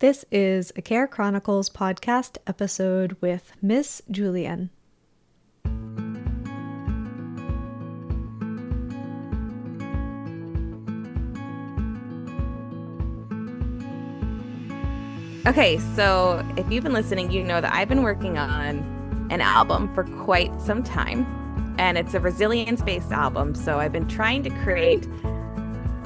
This is a Care Chronicles podcast episode with Miss Julieann. Okay, so if you've been listening, you know that I've been working on an album for quite some time, and it's a resilience-based album. So I've been trying to create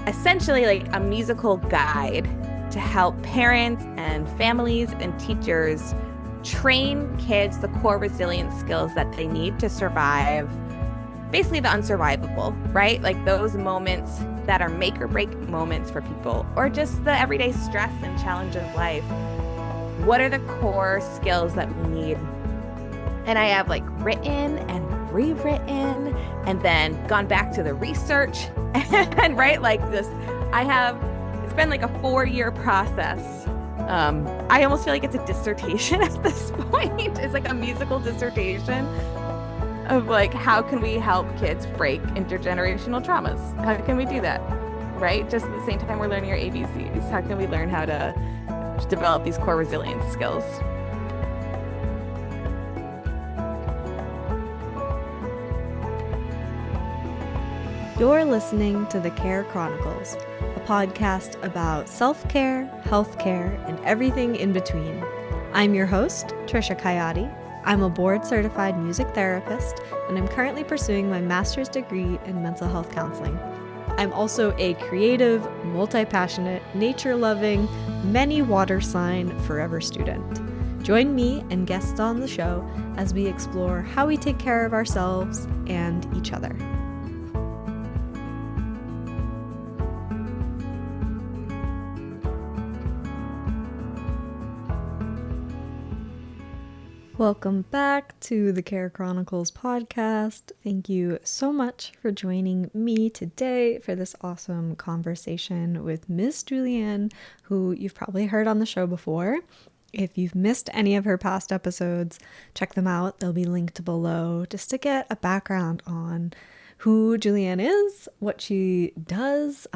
essentially like a musical guide to help parents and families and teachers train kids the core resilience skills that they need to survive basically the unsurvivable, right? Like those moments that are make or break moments for people, or just the everyday stress and challenge of life. What are the core skills that we need? And I have like written and rewritten and then gone back to the research and right, like this, it's been like a 4-year process. I almost feel like it's a dissertation at this point. It's like a musical dissertation of like, how can we help kids break intergenerational traumas? How can we do that? Right? Just at the same time we're learning our ABCs. How can we learn how to develop these core resilience skills? You're listening to the Care Chronicles, a podcast about self-care, healthcare, and everything in between. I'm your host, Trisha Coyote. I'm a board-certified music therapist, and I'm currently pursuing my master's degree in mental health counseling. I'm also a creative, multi-passionate, nature-loving, many water sign forever student. Join me and guests on the show as we explore how we take care of ourselves and each other. Welcome back to the Care Chronicles podcast. Thank you so much for joining me today for this awesome conversation with Miss Julieann, who you've probably heard on the show before. If you've missed any of her past episodes, check them out. They'll be linked below just to get a background on who Julieann is, what she does.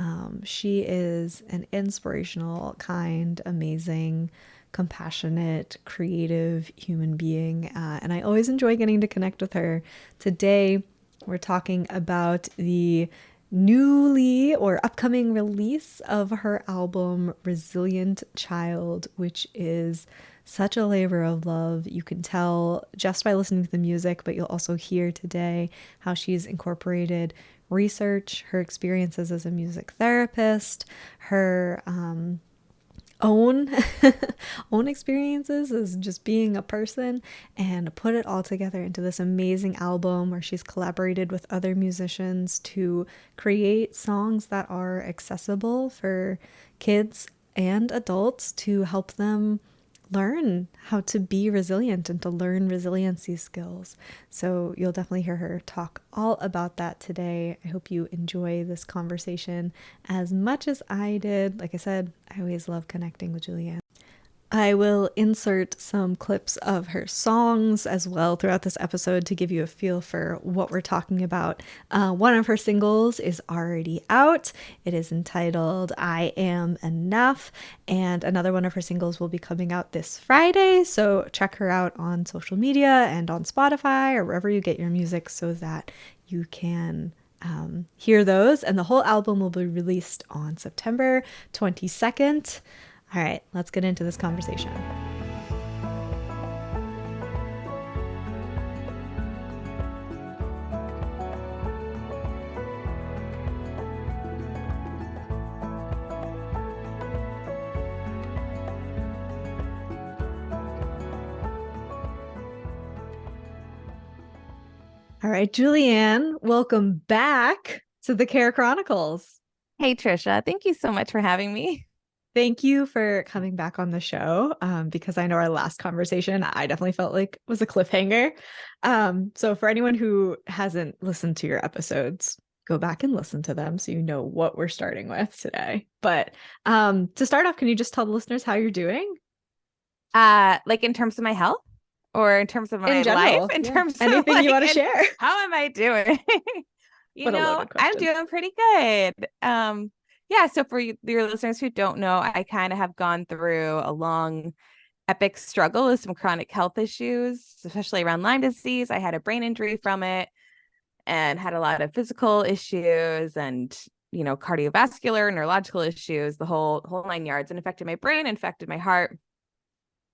She is an inspirational, kind, amazing, compassionate, creative human being, and I always enjoy getting to connect with her. Today, we're talking about the newly or upcoming release of her album, Resilient Child, which is such a labor of love. You can tell just by listening to the music, but you'll also hear today how she's incorporated research, her experiences as a music therapist, her own own experiences as just being a person, and put it all together into this amazing album where she's collaborated with other musicians to create songs that are accessible for kids and adults to help them learn how to be resilient and to learn resiliency skills. So you'll definitely hear her talk all about that today. I hope you enjoy this conversation as much as I did. Like I said, I always love connecting with Julieann. I will insert some clips of her songs as well throughout this episode to give you a feel for what we're talking about. One of her singles is already out. It is entitled I Am Enough, and another one of her singles will be coming out this Friday, so check her out on social media and on Spotify or wherever you get your music so that you can hear those. And the whole album will be released on September 22nd. All right, let's get into this conversation. All right, Julieann, welcome back to the Care Chronicles. Hey, Trisha, thank you so much for having me. Thank you for coming back on the show, because I know our last conversation, I definitely felt like was a cliffhanger. So for anyone who hasn't listened to your episodes, go back and listen to them so you know what we're starting with today. But to start off, can you just tell the listeners how you're doing? Like in terms of my health or in terms of my life, in terms of anything like, you want to share? How am I doing? I'm doing pretty good. Yeah, so for your listeners who don't know, I kind of have gone through a long, epic struggle with some chronic health issues, especially around Lyme disease. I had a brain injury from it and had a lot of physical issues and, cardiovascular, neurological issues, the whole nine yards, and affected my brain, infected my heart.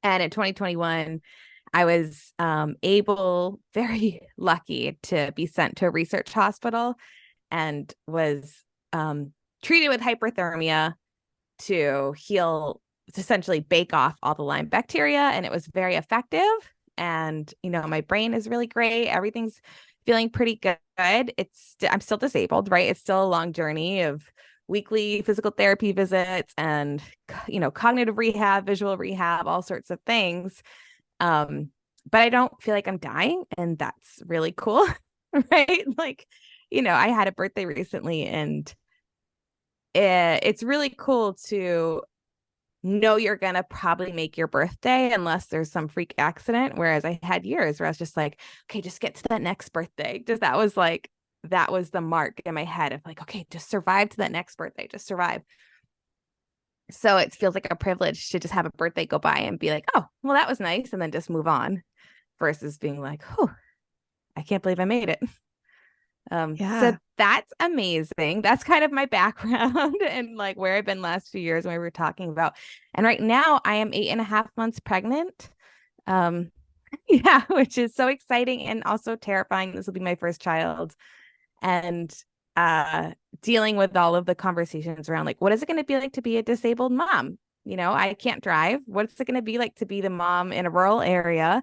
And in 2021, I was very lucky to be sent to a research hospital and was treated with hyperthermia to heal, to essentially bake off all the Lyme bacteria. And it was very effective. And, my brain is really great. Everything's feeling pretty good. I'm still disabled, right? It's still a long journey of weekly physical therapy visits and, cognitive rehab, visual rehab, all sorts of things. But I don't feel like I'm dying. And that's really cool. Right. Like, I had a birthday recently and it's really cool to know you're going to probably make your birthday unless there's some freak accident. Whereas I had years where I was just like, okay, just get to that next birthday. That was the mark in my head of like, okay, just survive to that next birthday, just survive. So it feels like a privilege to just have a birthday go by and be like, oh, well, that was nice. And then just move on versus being like, oh, I can't believe I made it. So Yeah. that's amazing. That's kind of my background and like where I've been last few years when we were talking about. And right now I am 8.5 months pregnant. Um, yeah, which is so exciting and also terrifying. This will be my first child. And uh dealing with all of the conversations around like, what is it going to be like to be a disabled mom? I can't drive. What's it going to be like to be the mom in a rural area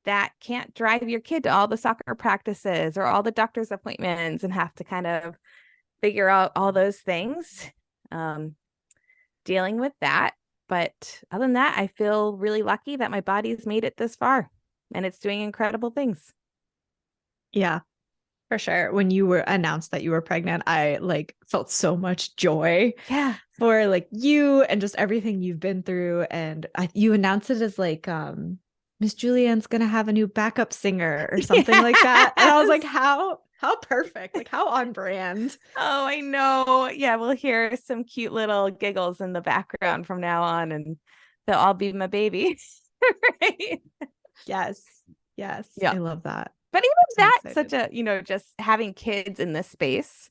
that can't drive your kid to all the soccer practices or all the doctor's appointments and have to kind of figure out all those things, um, dealing with that. But other than that, I feel really lucky that my body's made it this far and it's doing incredible things. Yeah. For sure. When you were announced that you were pregnant, I like felt so much joy Yeah. for like you and just everything you've been through. And you announced it as like, Miss Julianne's gonna have a new backup singer or something like that. And I was like, Yes. how perfect, like how on brand. Oh, I know. Yeah, we'll hear some cute little giggles in the background from now on, and they'll all be my baby. Right? Yes. Yes. Yeah. I love that. But even So that, excited. such a, just having kids in this space,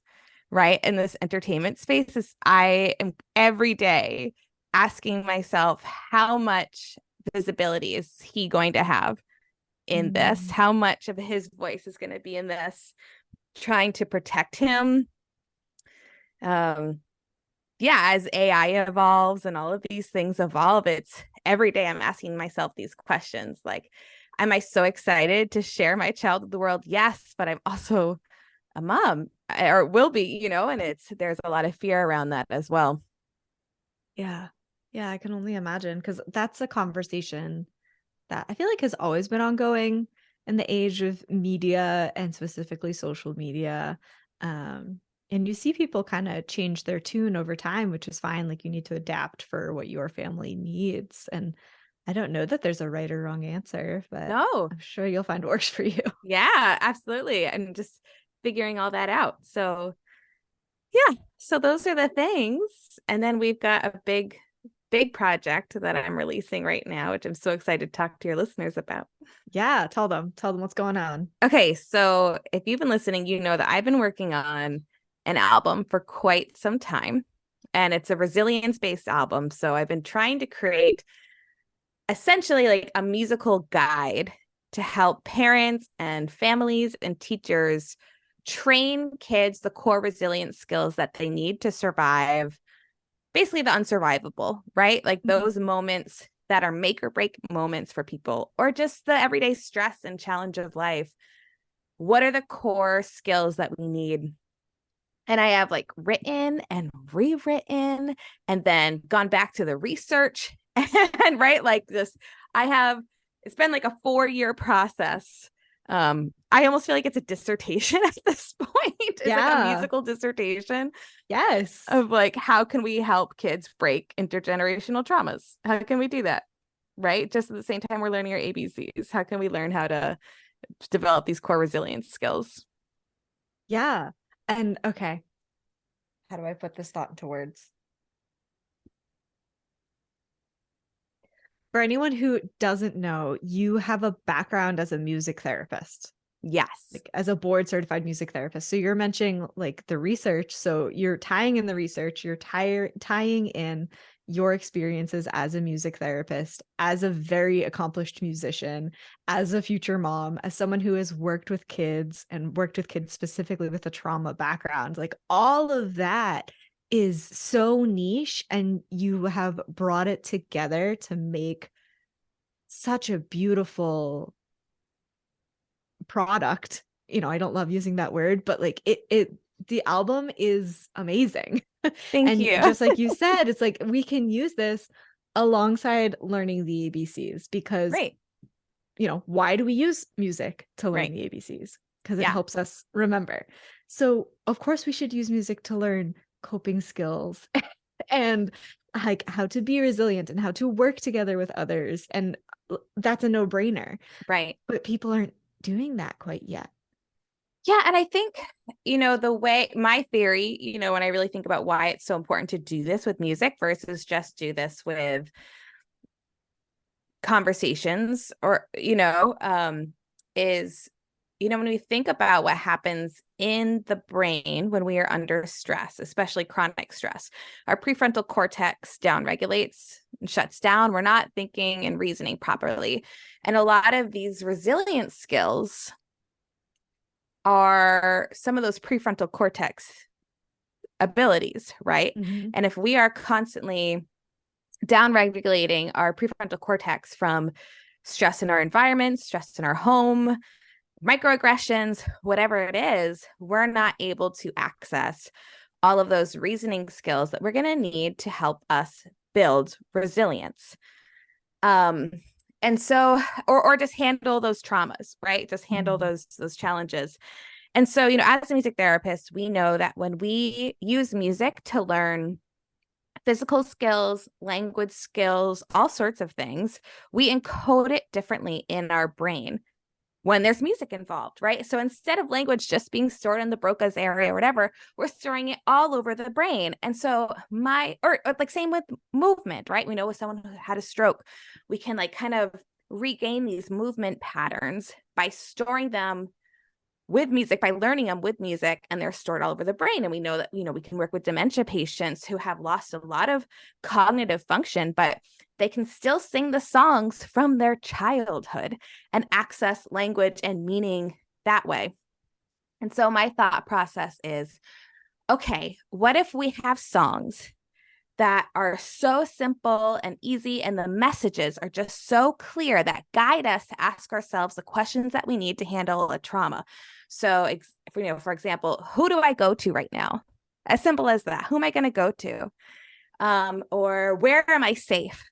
right? In this entertainment space, is I am every day asking myself, how much visibility is he going to have in this? Mm. How much of his voice is going to be in this? Trying to protect him. Um, yeah, as AI evolves and all of these things evolve, it's every day I'm asking myself these questions like, am I so excited to share my child with the world? Yes, but I'm also a mom or will be, and there's a lot of fear around that as well. Yeah. Yeah, I can only imagine because that's a conversation that I feel like has always been ongoing in the age of media and specifically social media. Um, and you see people kind of change their tune over time, which is fine. Like you need to adapt for what your family needs. And I don't know that there's a right or wrong answer, but No. I'm sure you'll find what works for you. Yeah, absolutely. And just figuring all that out. So, yeah. So those are the things. And then we've got a big project that I'm releasing right now, which I'm so excited to talk to your listeners about. Yeah, tell them what's going on. Okay, so if you've been listening, you know that I've been working on an album for quite some time, and it's a resilience-based album. So I've been trying to create essentially like a musical guide to help parents and families and teachers train kids the core resilience skills that they need to survive basically the unsurvivable, right? Like Mhm. those moments that are make or break moments for people, or just the everyday stress and challenge of life. What are the core skills that we need? And I have like written and rewritten and then gone back to the research and right like this. I have It's been like a 4-year process. I almost feel like it's a dissertation at this point. It's like a Yeah. musical dissertation Yes. of like, how can we help kids break intergenerational traumas? How can we do that? Right. Just at the same time, we're learning our ABCs. How can we learn how to develop these core resilience skills? Yeah. And okay. how do I put this thought into words? For anyone who doesn't know, you have a background as a music therapist, Yes. like as a board certified music therapist. So you're mentioning like the research. So you're tying in the research, you're tying in your experiences as a music therapist, as a very accomplished musician, as a future mom, as someone who has worked with kids and worked with kids specifically with a trauma background. Like all of that is so niche, and you have brought it together to make such a beautiful product. I don't love using that word, but like the album is amazing. Thank And you. just like you said, it's like we can use this alongside learning the ABCs because, Right. why do we use music to learn Right. the ABCs? Because it Yeah. helps us remember. So, of course, we should use music to learn coping skills and like how to be resilient and how to work together with others. And that's a no-brainer. Right. But people aren't doing that quite yet. Yeah. And I think, the way my theory, when I really think about why it's so important to do this with music versus just do this with conversations or, is, when we think about what happens in the brain when we are under stress, especially chronic stress, our prefrontal cortex downregulates and shuts down. We're not thinking and reasoning properly. And a lot of these resilience skills are some of those prefrontal cortex abilities, right? Mm-hmm. And if we are constantly downregulating our prefrontal cortex from stress in our environment, stress in our home, microaggressions, whatever it is, we're not able to access all of those reasoning skills that we're going to need to help us build resilience. And so, or just handle those traumas, right? Just handle those challenges. And so, as a music therapist, we know that when we use music to learn physical skills, language skills, all sorts of things, we encode it differently in our brain when there's music involved, right? So instead of language just being stored in the Broca's area or whatever, we're storing it all over the brain. And so or like same with movement, right? We know with someone who had a stroke, we can like kind of regain these movement patterns by storing them with music, by learning them with music, and they're stored all over the brain. And we know that, we can work with dementia patients who have lost a lot of cognitive function, but they can still sing the songs from their childhood and access language and meaning that way. And so my thought process is, okay, what if we have songs that are so simple and easy, and the messages are just so clear that guide us to ask ourselves the questions that we need to handle a trauma. So, for example, who do I go to right now? As simple as that. Who am I going to go to? Or where am I safe?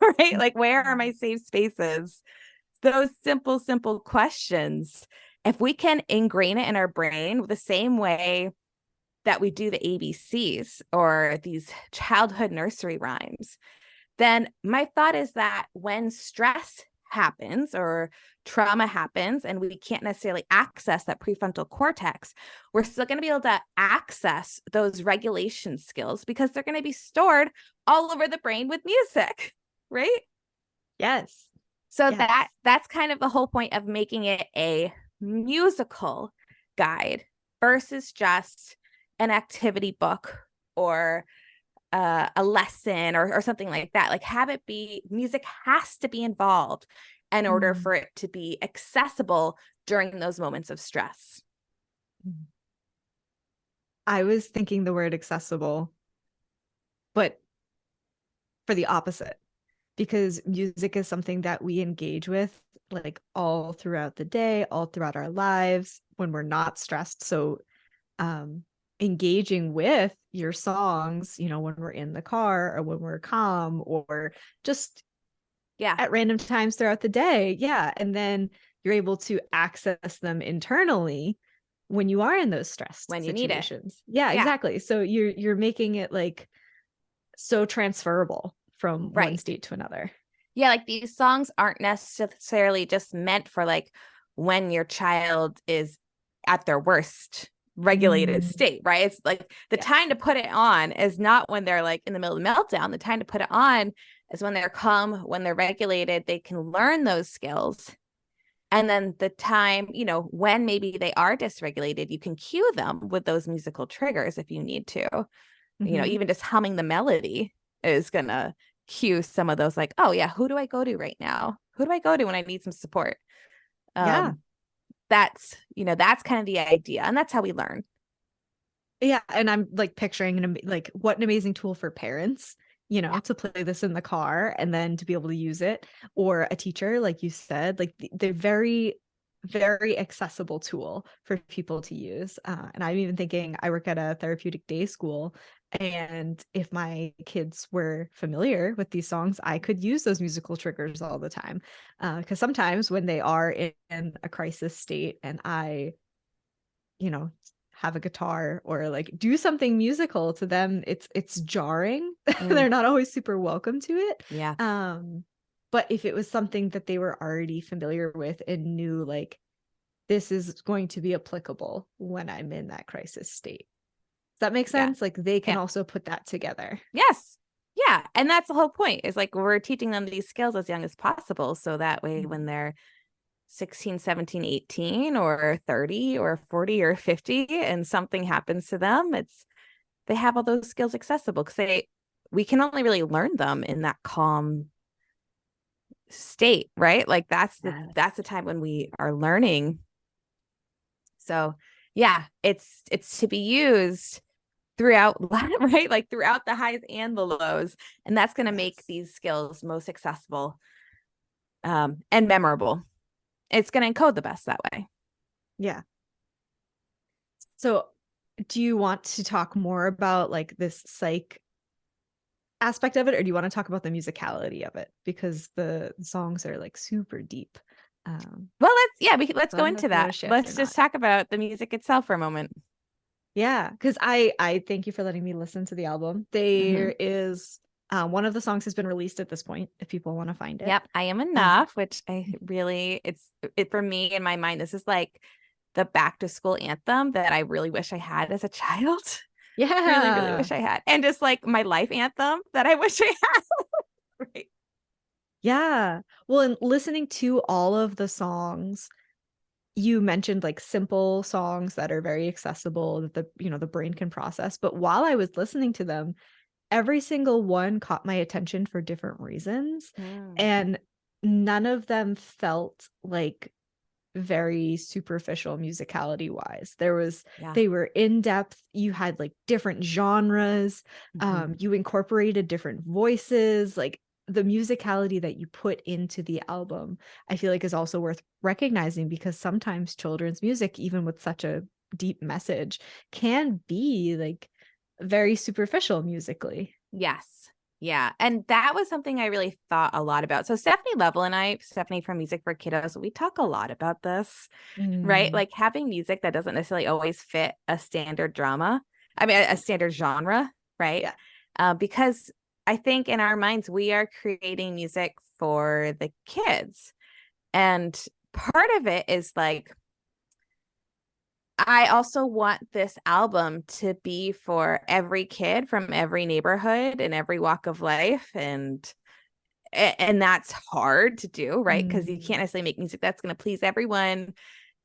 Right? Like, where are my safe spaces? Those simple questions. If we can ingrain it in our brain the same way that we do the ABCs or these childhood nursery rhymes, then my thought is that when stress happens or trauma happens and we can't necessarily access that prefrontal cortex, we're still going to be able to access those regulation skills because they're going to be stored all over the brain with music, right? Yes. So Yes. that's kind of the whole point of making it a musical guide versus just an activity book or a lesson or something like that. Like, have it be, music has to be involved in order for it to be accessible during those moments of stress. I was thinking the word accessible, but for the opposite, because music is something that we engage with like all throughout the day, all throughout our lives when we're not stressed. So, engaging with your songs, when we're in the car or when we're calm or just at random times throughout the day. Yeah. And then you're able to access them internally when you are in those stressed When you need it. situations. Yeah, exactly. So you're making it like so transferable from one state to another. Yeah, like these songs aren't necessarily just meant for like when your child is at their worst regulated Mm, state, right? It's like the yes. time to put it on is not when they're like in the middle of the meltdown. The time to put it on is when they're calm, when they're regulated, they can learn those skills. And then the time, when maybe they are dysregulated, you can cue them with those musical triggers if you need to. Hmm. Even just humming the melody is going to cue some of those, like, oh, yeah, who do I go to right now? Who do I go to when I need some support? Yeah. Um, that's kind of the idea. And that's how we learn. Yeah, and I'm like picturing like what an amazing tool for parents, Yeah. to play this in the car and then to be able to use it, or a teacher, like you said, like they're very, very accessible tool for people to use. And I'm even thinking I work at a therapeutic day school, and if my kids were familiar with these songs, I could use those musical triggers all the time. Because sometimes when they are in a crisis state and I you know have a guitar or like do something musical to them, it's jarring. Mm, They're not always super welcome to it. yeah. But if it was something that they were already familiar with and knew like this is going to be applicable when I'm in that crisis state, does that make Yeah. sense? Like they can Yeah. also put that together. Yes. Yeah. And that's the whole point, is like we're teaching them these skills as young as possible. So that way, when they're 16, 17, 18, or 30 or 40 or 50 and something happens to them, they have all those skills accessible, because we can only really learn them in that calm state, right? Like that's the Yes. time when we are learning. So yeah, it's to be used throughout, right? Like throughout the highs and the lows. And that's going to make Yes. these skills most accessible, and memorable. It's going to encode the best that way. Yeah. So do you want to talk more about like this psych aspect of it, or do you want to talk about the musicality of it, because the songs are like super deep? Well, let's So I go don't know into if you want that. to shift or Let's not. just talk about the music itself for a moment. Yeah, because I thank you for letting me listen to the album. Mm-hmm. There is one of the songs has been released at this point if people want to find it. Yep, I am uh, enough, which it for me in my mind. This is like the back to school anthem that I really wish I had as a child. Really, really yeah. wish I had. And just like my life anthem that I wish I had. Right. Yeah, well, and listening to all of the songs, you mentioned like simple songs that are very accessible that the brain can process, but while I was listening to them, every single one caught my attention for different reasons, Mm, and none of them felt like very superficial musicality wise. yeah. They were in depth. You had like different genres. Mm-hmm. You incorporated different voices. Like the musicality that you put into the album, I feel like is also worth recognizing, because sometimes children's music, even with such a deep message, can be like very superficial musically. Yes. Yeah. And that was something I really thought a lot about. So Stephanie from Music for Kiddos, we talk a lot about this, right? Mm, Like having music that doesn't necessarily always fit a standard drama. I mean, a standard genre, right? yeah. Because I think in our minds, we are creating music for the kids. And part of it is like, I also want this album to be for every kid from every neighborhood and every walk of life. And that's hard to do, right? Because you Mm, can't necessarily make music that's going to please everyone.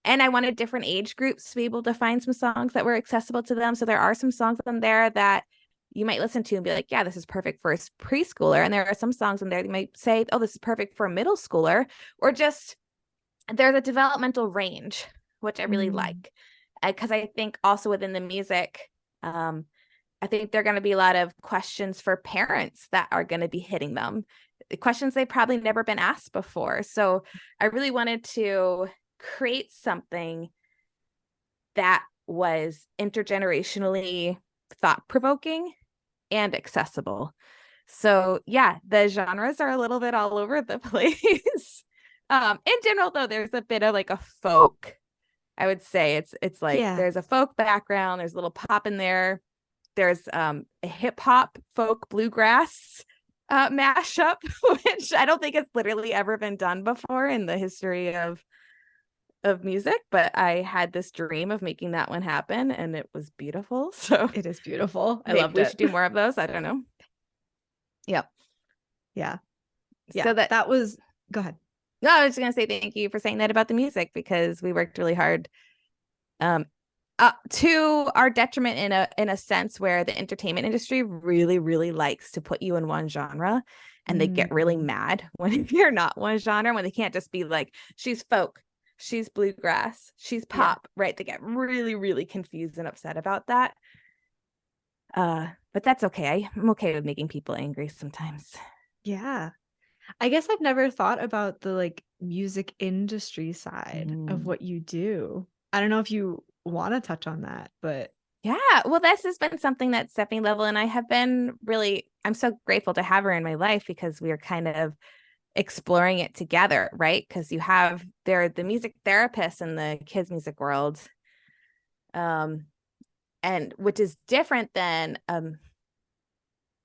And I wanted different age groups to be able to find some songs that were accessible to them. So there are some songs on there that you might listen to and be like, yeah, this is perfect for a preschooler. And there are some songs in there that you might say, oh, this is perfect for a middle schooler, or just there's a developmental range, which I really mm, like. Because I think also within the music, um, I think there are going to be a lot of questions for parents that are going to be hitting them, questions they've probably never been asked before. So I really wanted to create something that was intergenerationally thought provoking and accessible. So yeah, the genres are a little bit all over the place. In general, though, there's a bit of like a folk. I would say it's like yeah. there's a folk background, there's a little pop in there. There's a hip hop folk bluegrass mashup, which I don't think it's literally ever been done before in the history of of music, but I had this dream of making that one happen, and it was beautiful. So It is beautiful. I maybe loved we it. should do more of those. I don't know. Yep. Yeah. So Yeah. that That was, go ahead. no, I was just gonna say thank you for saying that about the music because we worked really hard. Um, to our detriment in a sense where the entertainment industry really, really likes to put you in one genre, and they get really Mm, mad when you're not one genre, when they can't just be like, she's folk, she's bluegrass, she's yeah. pop, right? They get really, really confused and upset about that. But that's okay. I'm okay with making people angry sometimes. Yeah. I guess I've never thought about the like music industry side of Mm. what you do. I don't know if you want to touch on that, but Yeah, well, this has been something that Stephanie Level and I have been really, I'm so grateful to have her in my life because we are kind of exploring it together, right? Because you have there the music therapists in the kids music world, um, and which is different than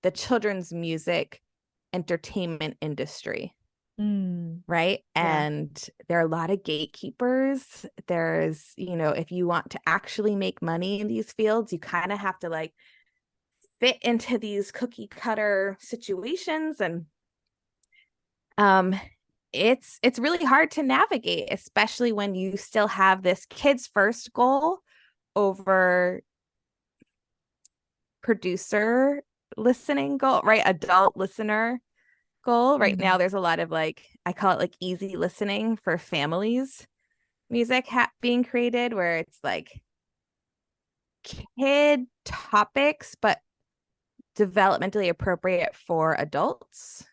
the children's music entertainment industry, mm, right? yeah. And there are a lot of gatekeepers. There's, if you want to actually make money in these fields, you kind of have to like fit into these cookie cutter situations, and um it's really hard to navigate, especially when you still have this kids first goal over producer listening goal, right? Adult listener goal. Right now Mm, there's a lot of like, I call it like easy listening for families music being created, where it's like kid topics but developmentally appropriate for adults,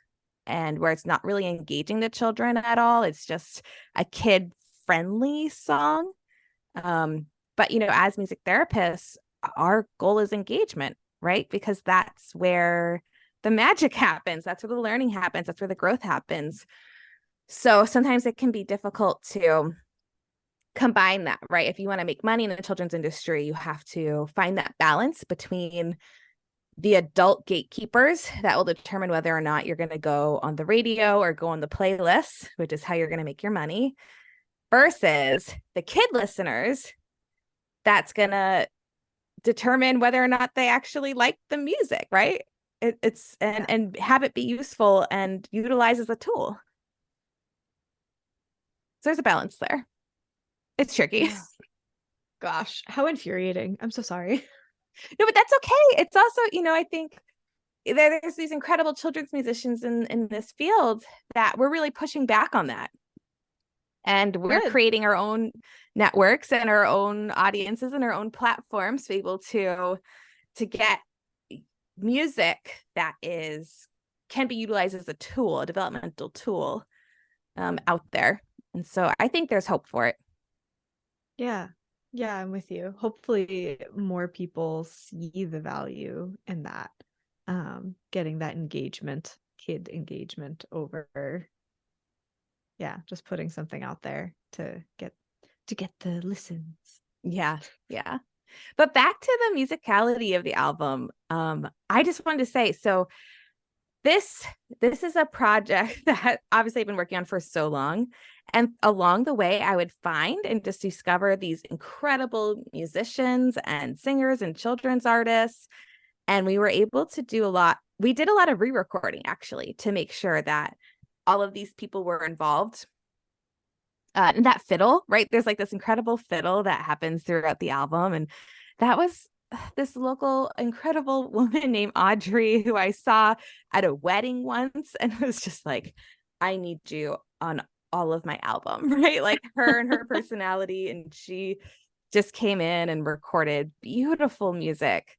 and where it's not really engaging the children at all. It's just a kid friendly song. But as music therapists, our goal is engagement, right? Because that's where the magic happens. That's where the learning happens. That's where the growth happens. So sometimes it can be difficult to combine that, right? If you want to make money in the children's industry, you have to find that balance between the adult gatekeepers that will determine whether or not you're going to go on the radio or go on the playlist, which is how you're going to make your money, versus the kid listeners that's going to determine whether or not they actually like the music, right? It's yeah. and have it be useful and utilize as a tool. So there's a balance there. It's tricky. Gosh, how infuriating. I'm so sorry. No, but that's okay. It's also, I think there's these incredible children's musicians in this field that we're really pushing back on that. And we're Good. creating our own networks and our own audiences and our own platforms to be able to get music that can be utilized as a tool, a developmental tool, out there. And so I think there's hope for it. Yeah. Yeah, I'm with you. Hopefully more people see the value in that. Getting that engagement, kid engagement over, yeah, just putting something out there to get the listens. Yeah, yeah. But back to the musicality of the album. I just wanted to say, so this is a project that obviously I've been working on for so long. And along the way, I would find and just discover these incredible musicians and singers and children's artists. And we were able to do a lot. We did a lot of re-recording actually to make sure that all of these people were involved. And that fiddle, right? There's like this incredible fiddle that happens throughout the album. And that was this local incredible woman named Audrey, who I saw at a wedding once and was just like, I need you on all of my album, right? Like her and her personality. And she just came in and recorded beautiful music.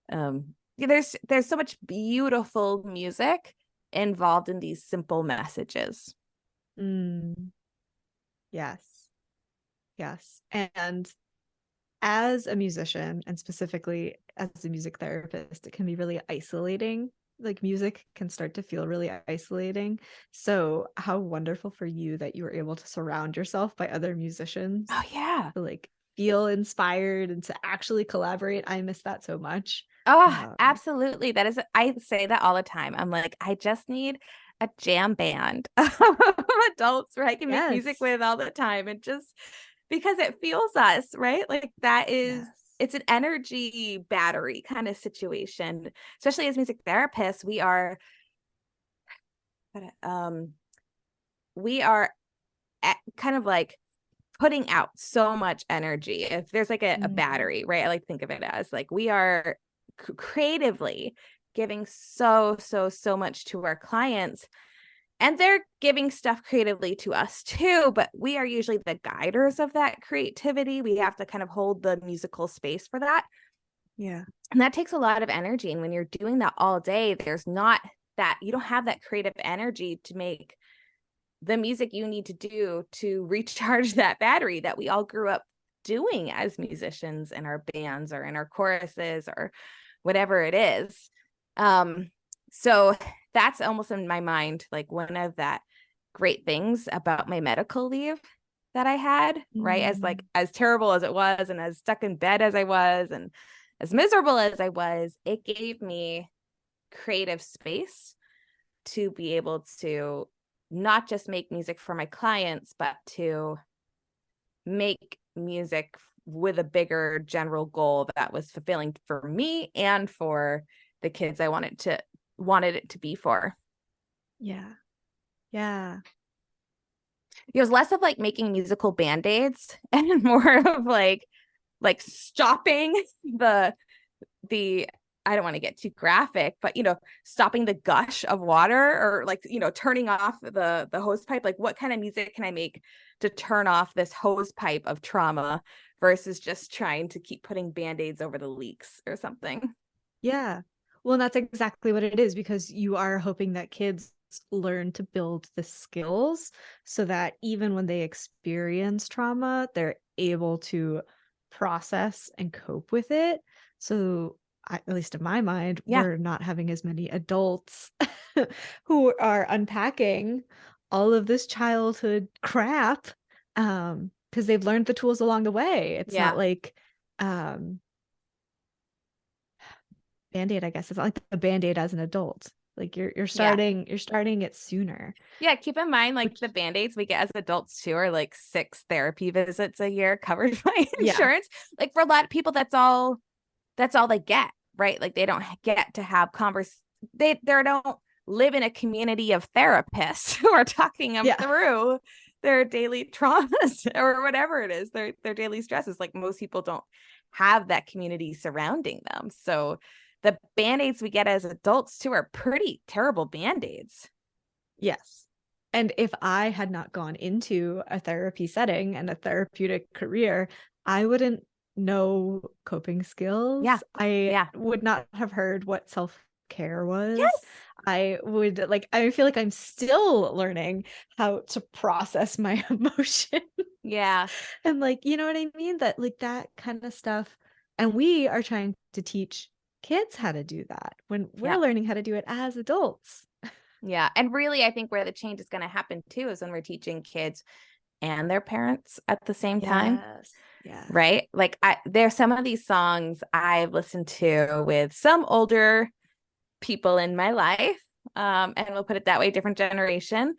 There's so much beautiful music involved in these simple messages. Mm, yes. Yes. And as a musician, and specifically as a music therapist, it can be really isolating. Like music can start to feel really isolating. So, how wonderful for you that you were able to surround yourself by other musicians Oh yeah. to like feel inspired and to actually collaborate. I miss that so much. Oh, Um, absolutely. That is, I say that all the time. I'm like, I just need a jam band of adults where I can make music yes. with all the time and just because it fuels us, right? Like that is, Yes. it's an energy battery kind of situation. Especially as music therapists, um we are kind of like putting out so much energy. If there's like a Mm. battery, right? I like to think of it as like we are creatively giving so much to our clients, and they're giving stuff creatively to us too, but we are usually the guiders of that creativity. We have to kind of hold the musical space for that. Yeah. And that takes a lot of energy. And when you're doing that all day, there's not that, you don't have that creative energy to make the music you need to do to recharge that battery that we all grew up doing as musicians in our bands or in our choruses or whatever it is. So that's almost in my mind, like one of that great things about my medical leave that I had, right? As like, Mm. as terrible as it was, and as stuck in bed as I was, and as miserable as I was, it gave me creative space to be able to not just make music for my clients, but to make music with a bigger general goal that was fulfilling for me and for the kids I wanted it to be for. Yeah. Yeah. It was less of like making musical band-aids and more of like stopping the I don't want to get too graphic, but stopping the gush of water, or like, turning off the hose pipe. Like, what kind of music can I make to turn off this hose pipe of trauma versus just trying to keep putting band-aids over the leaks or something. Yeah. Well, and that's exactly what it is, because you are hoping that kids learn to build the skills so that even when they experience trauma, they're able to process and cope with it. So, at least in my mind, Yeah. we're not having as many adults who are unpacking all of this childhood crap, because they've learned the tools along the way. It's not Yeah. like um Band-Aid, I guess. It's not like the Band-Aid as an adult. Like Yeah. you're starting it sooner. Yeah, keep in mind, like the Which, band-aids we get as adults too are like 6 therapy visits a year covered by yeah. insurance. Like for a lot of people, that's all they get, right? Like they don't get to have they don't live in a community of therapists who are talking them Yeah. through their daily traumas or whatever it is, their daily stresses. Like most people don't have that community surrounding them. So the band-aids we get as adults too are pretty terrible band-aids. Yes. And if I had not gone into a therapy setting and a therapeutic career, I wouldn't know coping Yeah. skills. I Yeah. would not have heard what self-care was. Yes. I would like, I feel like I'm still learning how to process my emotions. Yeah. And like, you know what I mean? That like that kind of stuff. And we are trying to teach kids how to do that when we're Yeah. learning how to do it as adults. Yeah. And really, I think where the change is going to happen too is when we're teaching kids and their parents at the same time, Yes. Yes. right? Like there's some of these songs I've listened to with some older people in my life. And we'll put it that way, different generation.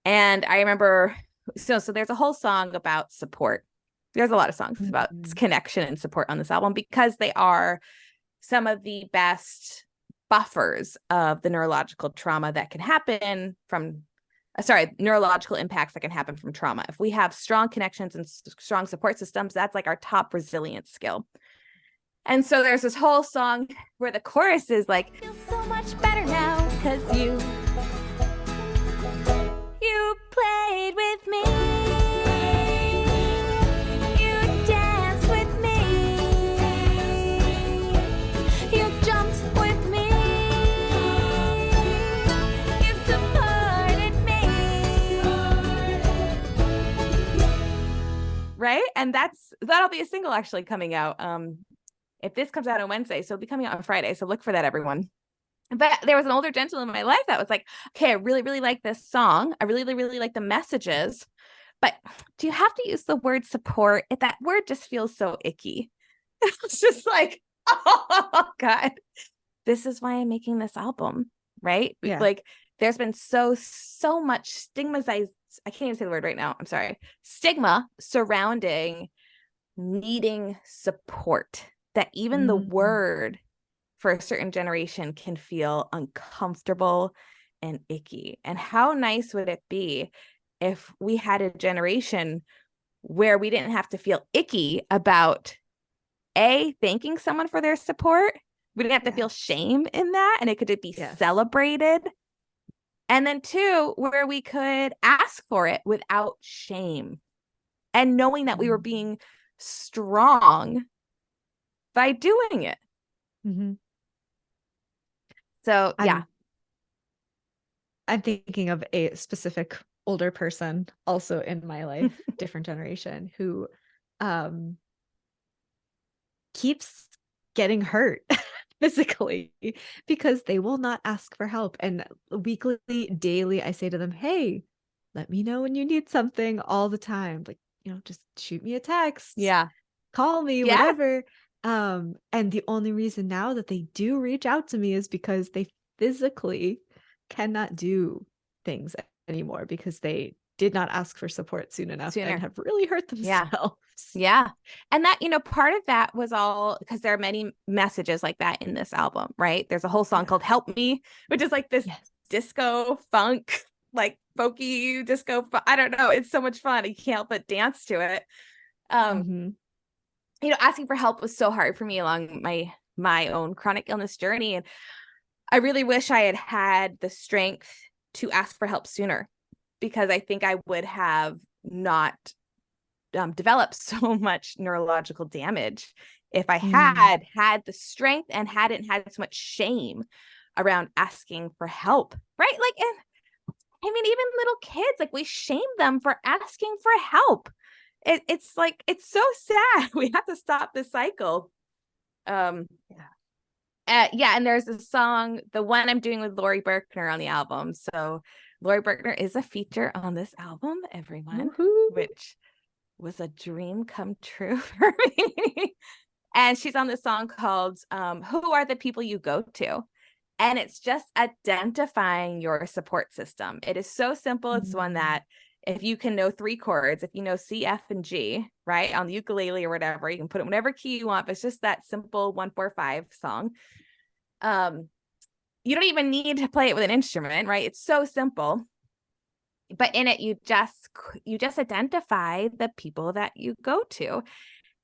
And I remember, so there's a whole song about support. There's a lot of songs about Mhm. connection and support on this album because they are some of the best buffers of the neurological trauma that can happen from neurological impacts that can happen from trauma. If we have strong connections and strong support systems, that's like our top resilience skill. And so there's this whole song where the chorus is like, feel so much better now because you played with me. You danced with me. You jumped with me. You supported me. Right? And that'll be a single actually coming out. If this comes out on Wednesday, so it'll be coming out on Friday. So look for that, everyone. But there was an older gentleman in my life that was like, okay, I really, really like this song. I really, really like the messages. But do you have to use the word support? That word just feels so icky. It's just like, oh God, this is why I'm making this album, right? Yeah. Like there's been so much stigmatized, I can't even say the word right now, I'm sorry, stigma surrounding needing support, that even the word for a certain generation can feel uncomfortable and icky. And how nice would it be if we had a generation where we didn't have to feel icky about thanking someone for their support. We didn't have to feel shame in that, and it could be celebrated. And then 2, where we could ask for it without shame and knowing that we were being strong by doing it. So, yeah. I'm thinking of a specific older person also in my life, different generation, who keeps getting hurt physically because they will not ask for help. And weekly, daily, I say to them, hey, let me know when you need something, all the time. Like, just shoot me a text. Yeah. Call me, whatever. And the only reason now that they do reach out to me is because they physically cannot do things anymore because they did not ask for support soon enough and have really hurt themselves. Yeah. And that, part of that was all because there are many messages like that in this album, right? There's a whole song called Help Me, which is like this disco funk, like folky disco. I don't know. It's so much fun. You can't help but dance to it. Asking for help was so hard for me along my own chronic illness journey. And I really wish I had had the strength to ask for help sooner, because I think I would have not developed so much neurological damage if I had the strength and hadn't had so much shame around asking for help, right? Like, and I mean, even little kids, like, we shame them for asking for help. It's like, it's so sad. We have to stop this cycle. And there's a song, the one I'm doing with Lori Berkner on the album. So Lori Berkner is a feature on this album, everyone, which was a dream come true for me. And she's on this song called Who Are the People You Go To? And it's just identifying your support system. It is so simple. It's one that if you can know 3 chords, if you know C, F, and G, right, on the ukulele or whatever, you can put it in whatever key you want. But it's just that simple 1-4-5 song. You don't even need to play it with an instrument, right? It's so simple. But in it, you just identify the people that you go to.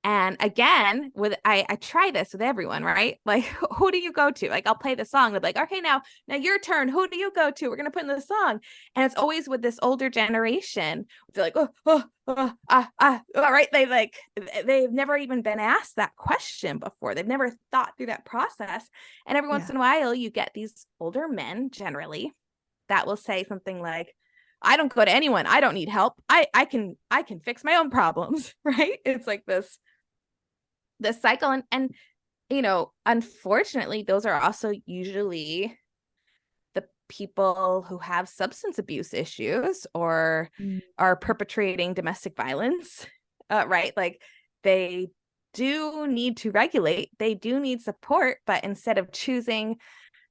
And again, I try this with everyone, right? Like, who do you go to? Like, I'll play the song. They're like, okay, now your turn. Who do you go to? We're going to put in the song. And it's always with this older generation. They're like, right. They've never even been asked that question before. They've never thought through that process. And every once in a while, you get these older men generally that will say something like, I don't go to anyone. I don't need help. I can fix my own problems, right? It's like this cycle. And unfortunately, those are also usually the people who have substance abuse issues or are perpetrating domestic violence, right? Like, they do need to regulate. They do need support, but instead of choosing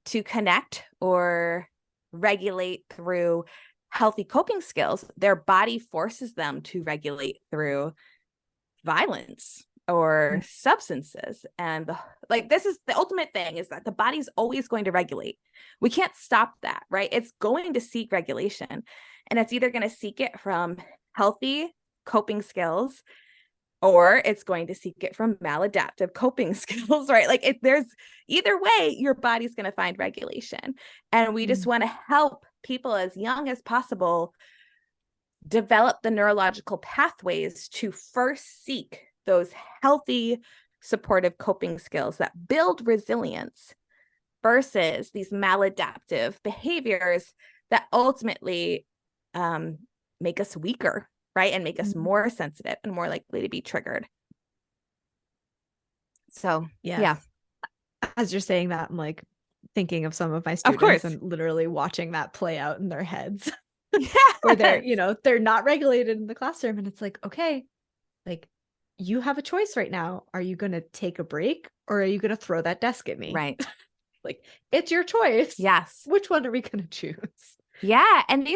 to connect or regulate through healthy coping skills, their body forces them to regulate through violence or substances. And this is the ultimate thing, is that the body's always going to regulate. We can't stop that, right? It's going to seek regulation, and it's either going to seek it from healthy coping skills, or it's going to seek it from maladaptive coping skills, right? Like, there's either way, your body's going to find regulation. And we just want to help people as young as possible develop the neurological pathways to first seek those healthy, supportive coping skills that build resilience versus these maladaptive behaviors that ultimately make us weaker, right? And make us more sensitive and more likely to be triggered. So, yeah. As you're saying that, I'm like thinking of some of my students and literally watching that play out in their heads. Where they're not regulated in the classroom, and it's like, okay, like, you have a choice right now. Are you going to take a break, or are you going to throw that desk at me? Right. Like, it's your choice. Yes. Which one are we going to choose? Yeah. And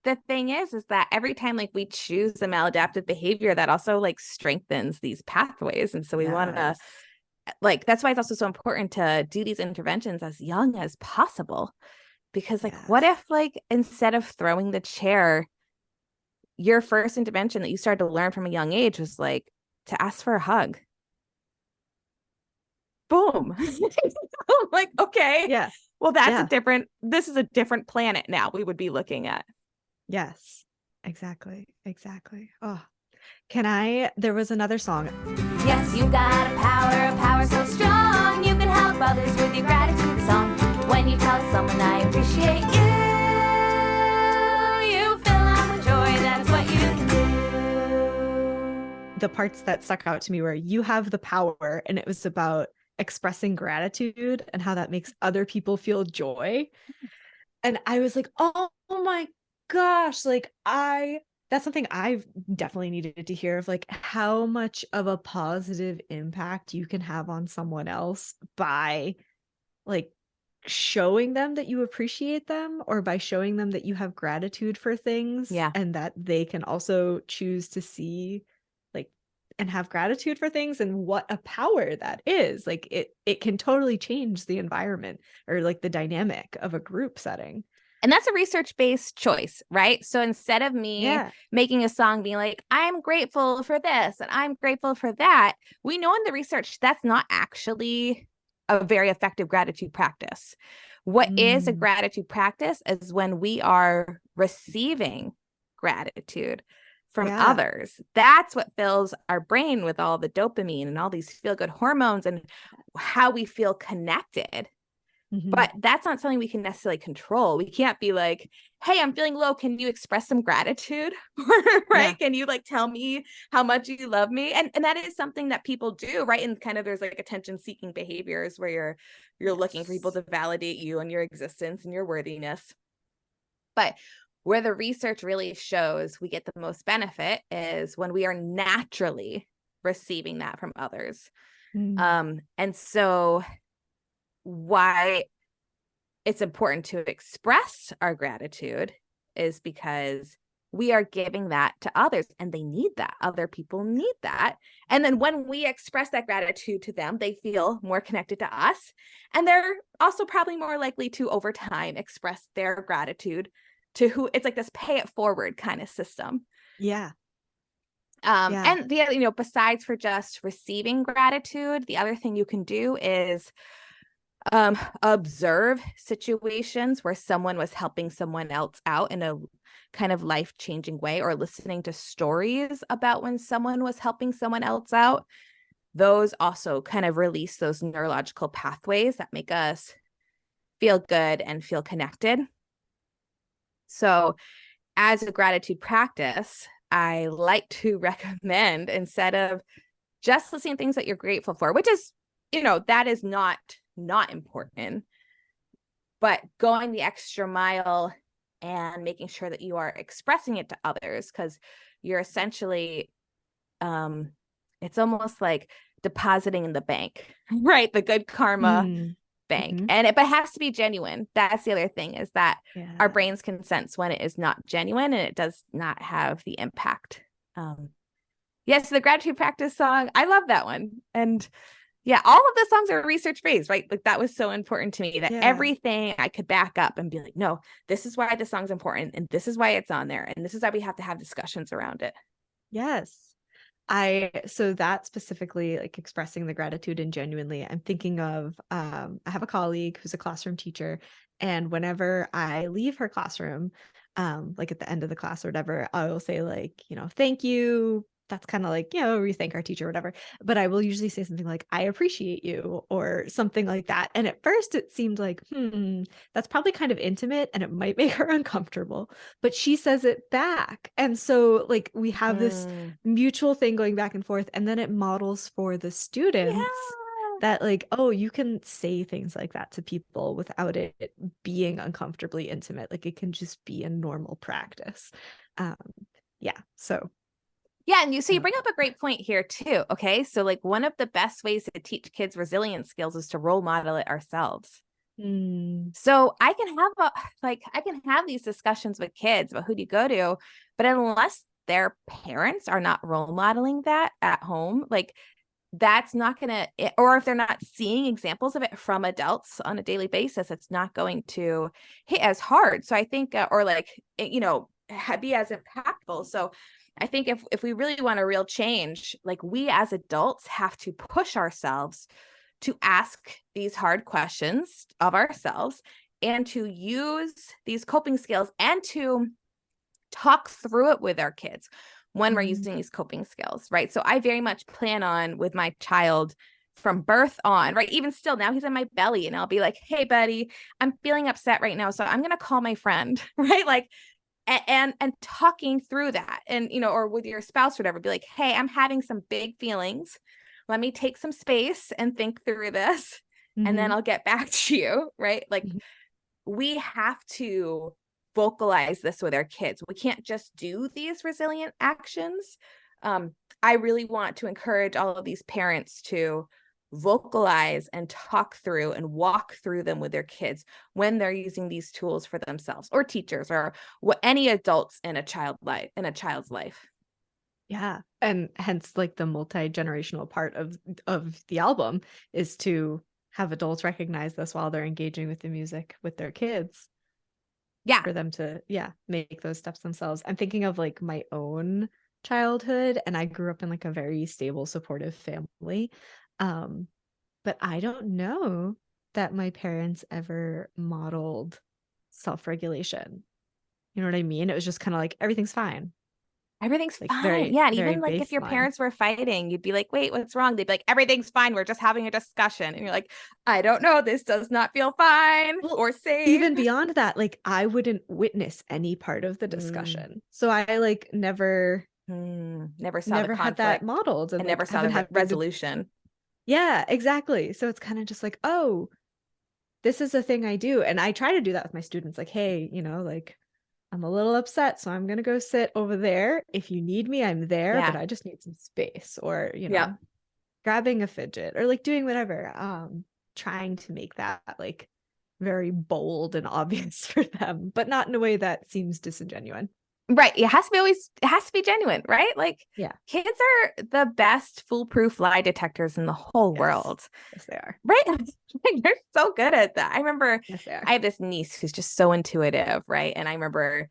the thing is that every time like we choose the maladaptive behavior, that also like strengthens these pathways. And so we want to like, that's why it's also so important to do these interventions as young as possible. Because like, what if like instead of throwing the chair, your first intervention that you started to learn from a young age was like to ask for a hug? Boom. I'm like, okay. Yeah. Well, this is a different planet now we would be looking at. Yes, exactly. Exactly. Oh, there was another song. Yes, you got a power so strong. You can help others with your gratitude song. When you tell someone I appreciate you, you fill out with joy. That's what you can do. The parts that stuck out to me were you have the power, and it was about expressing gratitude and how that makes other people feel joy. And I was like, oh my gosh, like that's something I've definitely needed to hear of, like how much of a positive impact you can have on someone else by like showing them that you appreciate them, or by showing them that you have gratitude for things, and that they can also choose to see like and have gratitude for things, and what a power that is. Like it can totally change the environment or like the dynamic of a group setting. And that's a research-based choice, right? So instead of me making a song being like, I'm grateful for this and I'm grateful for that, we know in the research that's not actually a very effective gratitude practice. What is a gratitude practice is when we are receiving gratitude from others. That's what fills our brain with all the dopamine and all these feel-good hormones and how we feel connected. But that's not something we can necessarily control. We can't be like, hey, I'm feeling low. Can you express some gratitude? Right? Can you like tell me how much you love me? And that is something that people do, right? And kind of there's like attention seeking behaviors where you're looking for people to validate you and your existence and your worthiness. But where the research really shows we get the most benefit is when we are naturally receiving that from others. And so why it's important to express our gratitude is because we are giving that to others, and they need that. Other people need that. And then when we express that gratitude to them, they feel more connected to us. And they're also probably more likely to, over time, express their gratitude to who. It's like this pay it forward kind of system. And besides for just receiving gratitude, the other thing you can do is observe situations where someone was helping someone else out in a kind of life-changing way, or listening to stories about when someone was helping someone else out. Those also kind of release those neurological pathways that make us feel good and feel connected. So as a gratitude practice, I like to recommend, instead of just listening to things that you're grateful for, which is, that is not important, but going the extra mile and making sure that you are expressing it to others, because you're essentially it's almost like depositing in the bank, right? The good karma bank. And but it has to be genuine. That's the other thing, is that our brains can sense when it is not genuine and it does not have the impact. Yes, the gratitude practice song, I love that one. And all of the songs are research-based, right? Like that was so important to me, that everything I could back up and be like, no, this is why the song's important, and this is why it's on there, and this is why we have to have discussions around it. Yes. So that specifically, like expressing the gratitude and genuinely, I'm thinking of, I have a colleague who's a classroom teacher, and whenever I leave her classroom, like at the end of the class or whatever, I will say like, thank you. That's kind of like, we thank our teacher or whatever. But I will usually say something like, I appreciate you, or something like that. And at first it seemed like, that's probably kind of intimate and it might make her uncomfortable. But she says it back. And so like we have this mutual thing going back and forth. And then it models for the students that like, oh, you can say things like that to people without it being uncomfortably intimate. Like it can just be a normal practice. So and you bring up a great point here too. Okay, so like one of the best ways to teach kids resilience skills is to role model it ourselves. Mm. So I can have these discussions with kids about who do you go to, but unless their parents are not role modeling that at home, like that's not going to, or if they're not seeing examples of it from adults on a daily basis, it's not going to hit as hard. So I think, or like, be as impactful. So I think if we really want a real change, like we as adults have to push ourselves to ask these hard questions of ourselves and to use these coping skills and to talk through it with our kids when we're using these coping skills, right? So I very much plan on with my child from birth on, right? Even still now he's in my belly and I'll be like, hey, buddy, I'm feeling upset right now. So I'm going to call my friend, right? Like, and talking through that and, or with your spouse or whatever, be like, hey, I'm having some big feelings. Let me take some space and think through this. And then I'll get back to you, right? Like we have to vocalize this with our kids. We can't just do these resilient actions. I really want to encourage all of these parents to vocalize and talk through and walk through them with their kids when they're using these tools for themselves, or teachers, or any adults in a child's life. Yeah. And hence like the multi-generational part of the album is to have adults recognize this while they're engaging with the music with their kids. Yeah. For them to, make those steps themselves. I'm thinking of like my own childhood, and I grew up in like a very stable, supportive family. But I don't know that my parents ever modeled self-regulation. You know what I mean? It was just kind of like everything's fine. Everything's Like fine. very, Yeah. And very even like if your baseline. parents were fighting, you'd be like, wait, what's wrong? They'd be like, everything's fine. We're just having a discussion. And you're like, I don't know. This does not feel fine or safe. Even beyond that, like I wouldn't witness any part of the discussion. So I like never saw the conflict, had that modeled, and never saw the resolution. Yeah, exactly. So it's kind of just like, oh, this is a thing I do. And I try to do that with my students. Like, hey, like I'm a little upset, so I'm going to go sit over there. If you need me, I'm there, but I just need some space, or, grabbing a fidget or like doing whatever. Trying to make that like very bold and obvious for them, but not in a way that seems disingenuous. Right. It has to be genuine, right? Like, kids are the best foolproof lie detectors in the whole world. Yes, they are. Right. They're so good at that. I remember I have this niece who's just so intuitive, right? And I remember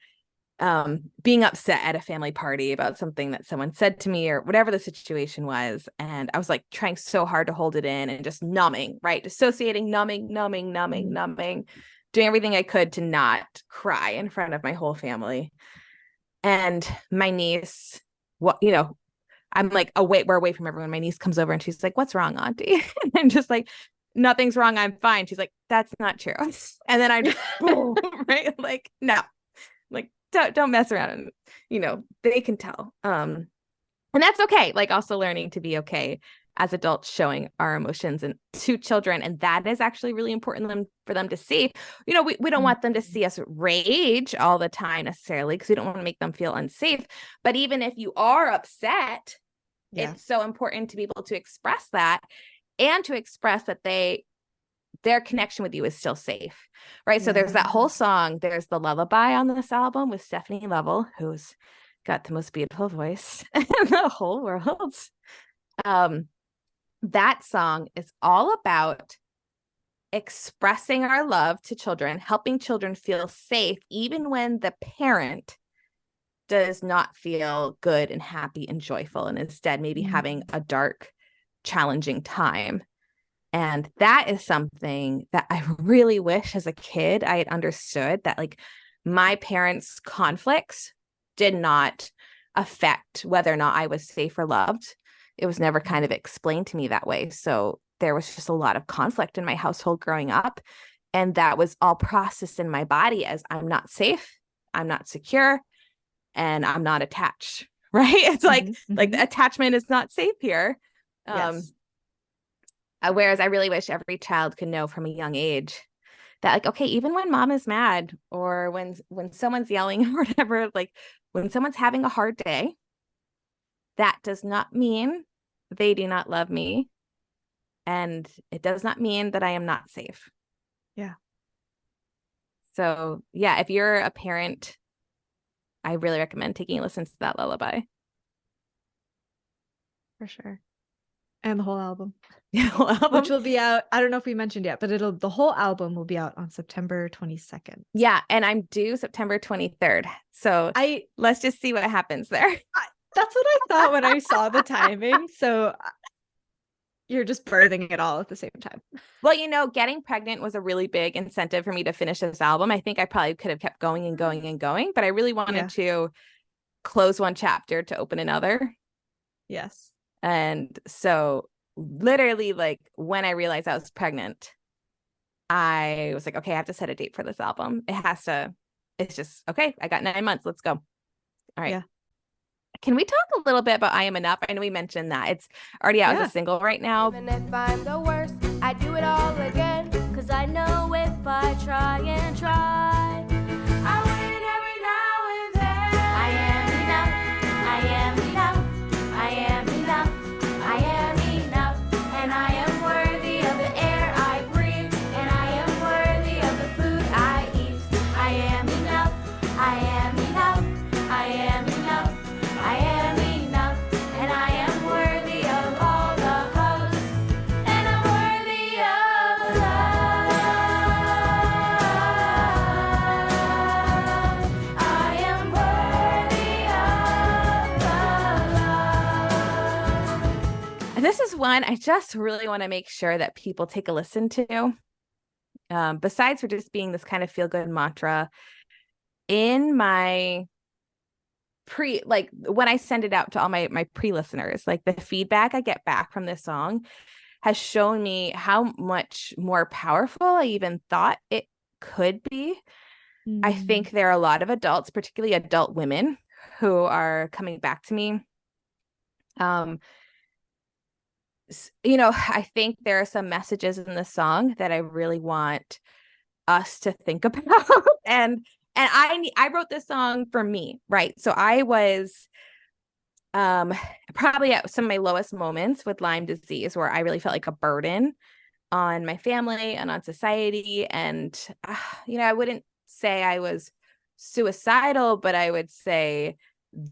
being upset at a family party about something that someone said to me or whatever the situation was. And I was like trying so hard to hold it in and just numbing, right? Dissociating, numbing, doing everything I could to not cry in front of my whole family. And my niece, I'm like, we're away from everyone. My niece comes over and she's like, what's wrong, Auntie? And I'm just like, nothing's wrong. I'm fine. She's like, that's not true. And then I just, right? Like, no, like, don't mess around. And, they can tell. And that's okay. Like also learning to be okay as adults, showing our emotions and to children. And that is actually really important for them to see. We don't want them to see us rage all the time necessarily, because we don't want to make them feel unsafe. But even if you are upset, it's so important to be able to express that, and to express that their connection with you is still safe, right? So there's that whole song. There's the lullaby on this album with Stephanie Lovell, who's got the most beautiful voice in the whole world. That song is all about expressing our love to children, helping children feel safe, even when the parent does not feel good and happy and joyful, and instead maybe having a dark, challenging time. And that is something that I really wish as a kid I had understood, that like my parents' conflicts did not affect whether or not I was safe or loved. It was never kind of explained to me that way. So there was just a lot of conflict in my household growing up. And that was all processed in my body as I'm not safe, I'm not secure, and I'm not attached, right? It's like the attachment is not safe here. Whereas I really wish every child could know from a young age that like, okay, even when mom is mad, or when someone's yelling or whatever, like when someone's having a hard day, that does not mean they do not love me. And it does not mean that I am not safe. Yeah. So yeah, if you're a parent, I really recommend taking a listen to that lullaby. For sure. And the whole album. Yeah, whole album. Which will be out. I don't know if we mentioned yet, but the whole album will be out on September 22nd. Yeah, and I'm due September 23rd. So let's just see what happens there. That's what I thought when I saw the timing. So you're just birthing it all at the same time. Well, getting pregnant was a really big incentive for me to finish this album. I think I probably could have kept going and going and going, but I really wanted to close one chapter to open another. Yes. And so literally, like, when I realized I was pregnant, I was like, okay, I have to set a date for this album. It's just, okay, I got 9 months. Let's go. All right. Yeah. Can we talk a little bit about I Am Enough? I know we mentioned that. It's already out as a single right now. Even if I'm the worst, I do it all again. Cause I know if I try and try, I win every now and then. I am enough, I am enough, I am enough, I am enough. And I am worthy of the air I breathe, and I am worthy of the food I eat. I am enough, I am enough, I am enough. I am enough, and I am worthy of all the hugs, and I'm worthy of love. I am worthy of love. And this is one I just really want to make sure that people take a listen to. Besides for just being this kind of feel-good mantra, in my when I send it out to all my pre-listeners, like the feedback I get back from this song has shown me how much more powerful I even thought it could be. I think there are a lot of adults, particularly adult women, who are coming back to me. I think there are some messages in the song that I really want us to think about. And I wrote this song for me, right? So I was probably at some of my lowest moments with Lyme disease, where I really felt like a burden on my family and on society. And, I wouldn't say I was suicidal, but I would say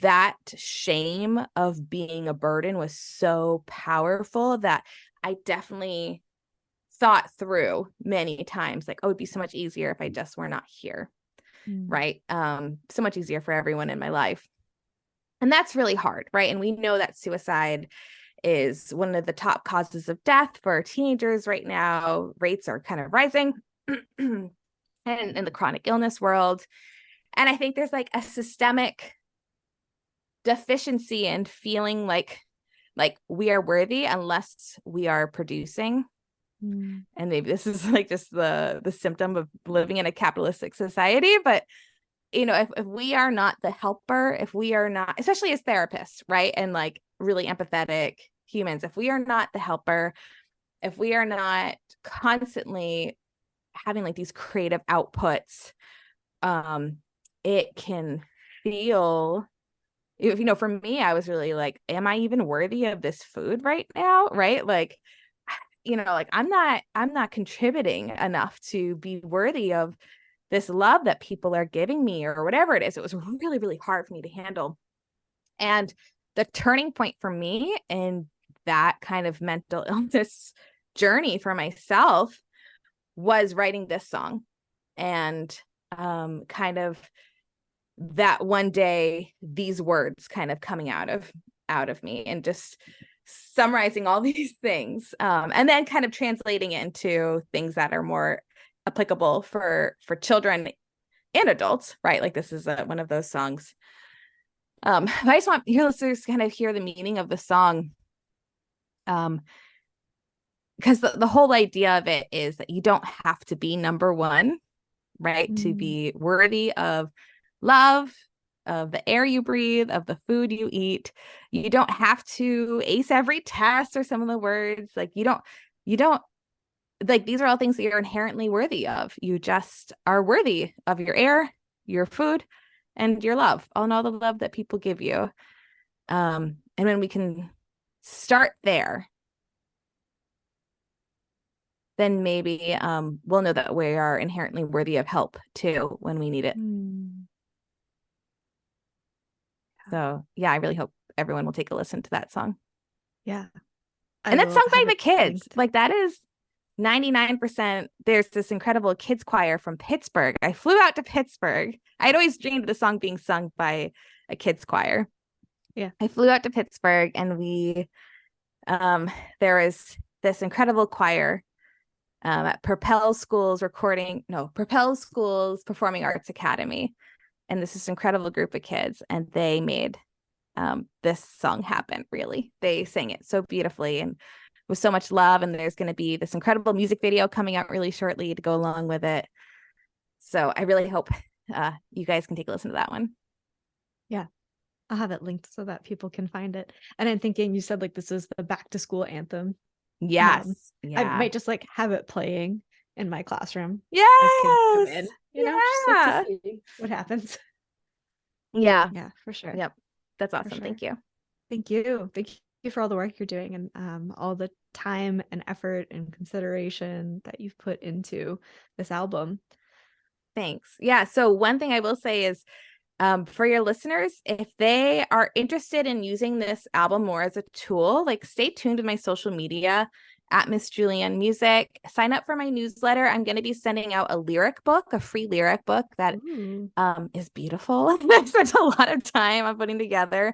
that shame of being a burden was so powerful that I definitely thought through many times, like, oh, it'd be so much easier if I just were not here. Right. So much easier for everyone in my life. And that's really hard. Right. And we know that suicide is one of the top causes of death for teenagers right now. Rates are kind of rising and in the chronic illness world. And I think there's like a systemic deficiency in feeling like we are worthy unless we are producing. And maybe this is like just the symptom of living in a capitalistic society. But, if we are not the helper, if we are not, especially as therapists, right, and like really empathetic humans, if we are not the helper, if we are not constantly having like these creative outputs, it can feel, for me, I was really like, am I even worthy of this food right now? Right. Like, I'm not contributing enough to be worthy of this love that people are giving me or whatever it is. It was really, really hard for me to handle. And the turning point for me in that kind of mental illness journey for myself was writing this song. And kind of that one day, these words kind of coming out of me and just summarizing all these things, and then kind of translating it into things that are more applicable for children and adults, right? Like this is one of those songs. I just want your listeners to kind of hear the meaning of the song, because the whole idea of it is that you don't have to be number one, right? To be worthy of love, of the air you breathe, of the food you eat. You don't have to ace every test or some of the words. Like you don't like, these are all things that you're inherently worthy of. You just are worthy of your air, your food, and your love, and all the love that people give you. And when we can start there, then maybe we'll know that we are inherently worthy of help too when we need it. So yeah, I really hope everyone will take a listen to that song. Yeah. And that's sung by the kids. Like that is 99%. There's this incredible kids choir from Pittsburgh. I flew out to Pittsburgh. I'd always dreamed of the song being sung by a kids choir. Yeah. I flew out to Pittsburgh and there is this incredible choir at Propel Schools Performing Arts Academy. And this is an incredible group of kids, and they made this song happen, really. They sang it so beautifully and with so much love, and there's going to be this incredible music video coming out really shortly to go along with it. So I really hope you guys can take a listen to that one. Yeah. I'll have it linked so that people can find it. And I'm thinking, you said like this is the back to school anthem. Yes. I might just like have it playing in my classroom. Yes. As kids come in, just like to see what happens. Yeah. Yeah, for sure. Yep. That's awesome. Sure. Thank you. Thank you. Thank you for all the work you're doing and all the time and effort and consideration that you've put into this album. Thanks. Yeah. So one thing I will say is for your listeners, if they are interested in using this album more as a tool, like stay tuned to my social media at Miss Julieann Music. Sign up for my newsletter. I'm going to be sending out a free lyric book that is beautiful. I spent a lot of time on putting together.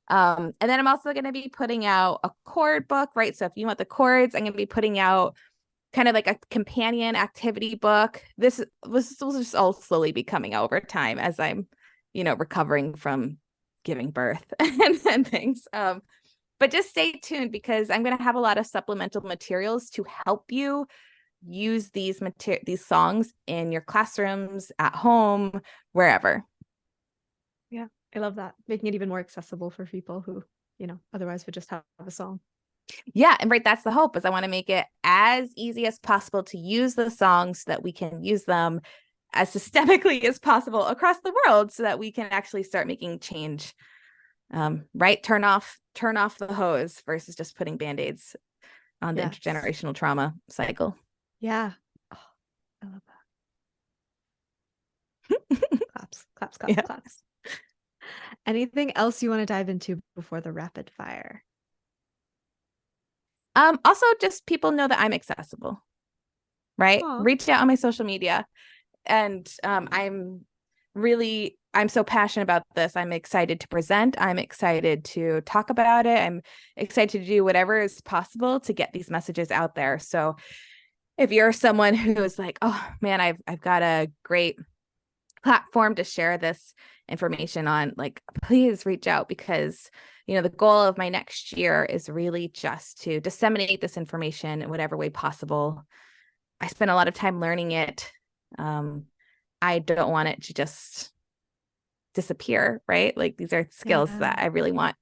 And then I'm also going to be putting out a chord book, right? So if you want the chords, I'm going to be putting out kind of like a companion activity book. This will just all slowly be coming out over time as I'm recovering from giving birth and things. But just stay tuned because I'm going to have a lot of supplemental materials to help you use these songs in your classrooms, at home, wherever. Yeah, I love that. Making it even more accessible for people who, otherwise would just have a song. Yeah, and right, that's the hope, is I want to make it as easy as possible to use the songs so that we can use them as systemically as possible across the world so that we can actually start making change. Right? Turn off the hose versus just putting band-aids on the intergenerational trauma cycle. Yeah. Oh, I love that. Claps. Anything else you want to dive into before the rapid fire? Also just people know that I'm accessible, right? Aww. Reach out on my social media. And I'm so passionate about this. I'm excited to present. I'm excited to talk about it. I'm excited to do whatever is possible to get these messages out there. So if you're someone who is like, oh man, I've got a great platform to share this information on, like, please reach out, because the goal of my next year is really just to disseminate this information in whatever way possible. I spent a lot of time learning it. I don't want it to just disappear, right? Like these are skills that I really want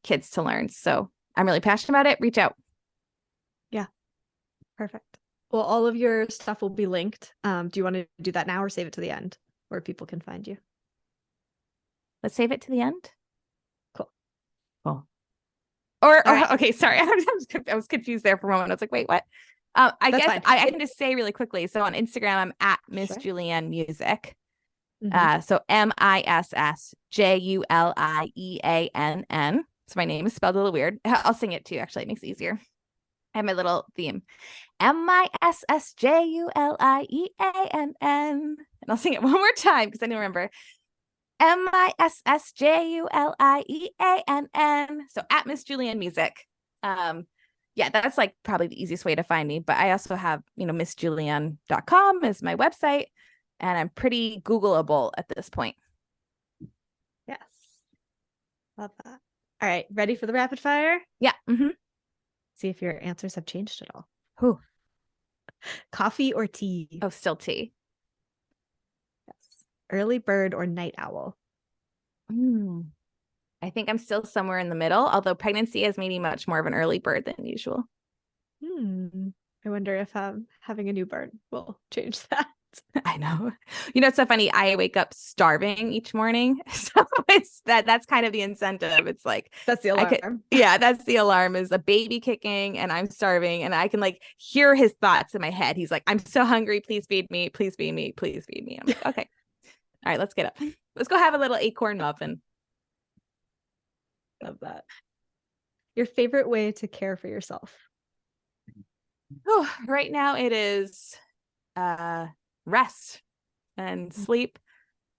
kids to learn. So I'm really passionate about it. Reach out. Yeah. Perfect. Well, all of your stuff will be linked. Do you want to do that now or save it to the end where people can find you? Let's save it to the end. Cool. Okay, sorry. I was confused there for a moment. I was like, wait, what? I guess I can just say really quickly. So on Instagram, I'm at Miss Julieann Music. So MISSJULIEANN. So my name is spelled a little weird. I'll sing it too. Actually, it makes it easier. I have my little theme. MISSJULIEANN. And I'll sing it one more time because I don't remember. MISSJULIEANN. So at Miss Julieann Music. Yeah, that's like probably the easiest way to find me. But I also have, MissJulieann.com is my website, and I'm pretty Googleable at this point. Yes. Love that. All right. Ready for the rapid fire? Yeah. See if your answers have changed at all. Whew. Coffee or tea? Oh, still tea. Yes. Early bird or night owl? I think I'm still somewhere in the middle, although pregnancy has made me much more of an early bird than usual. I wonder if having a new bird will change that. I know. It's so funny. I wake up starving each morning. So that's kind of the incentive. It's like, That's the alarm. That's the alarm, is a baby kicking and I'm starving, and I can like hear his thoughts in my head. He's like, I'm so hungry. Please feed me. Please feed me. Please feed me. I'm like, okay. All right, let's get up. Let's go have a little acorn muffin. Love that. Your favorite way to care for yourself? Oh, right now it is rest and sleep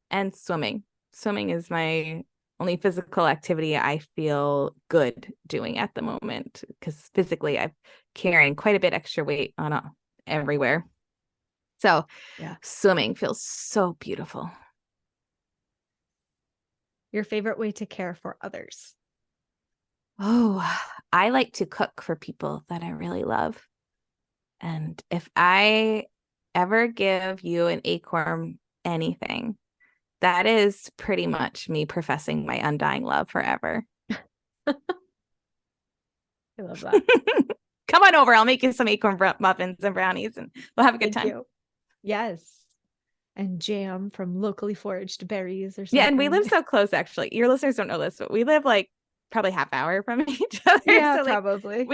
and swimming. Swimming is my only physical activity I feel good doing at the moment, because physically I'm carrying quite a bit extra weight on everywhere. So swimming feels so beautiful. Your favorite way to care for others? Oh, I like to cook for people that I really love. And if I ever give you an acorn anything, that is pretty much me professing my undying love forever. I love that. Come on over. I'll make you some acorn muffins and brownies, and we'll have a good time. You. Yes. And jam from locally foraged berries or something. Yeah, and we live so close, actually. Your listeners don't know this, but we live like probably half hour from each other. Yeah, so, like, probably.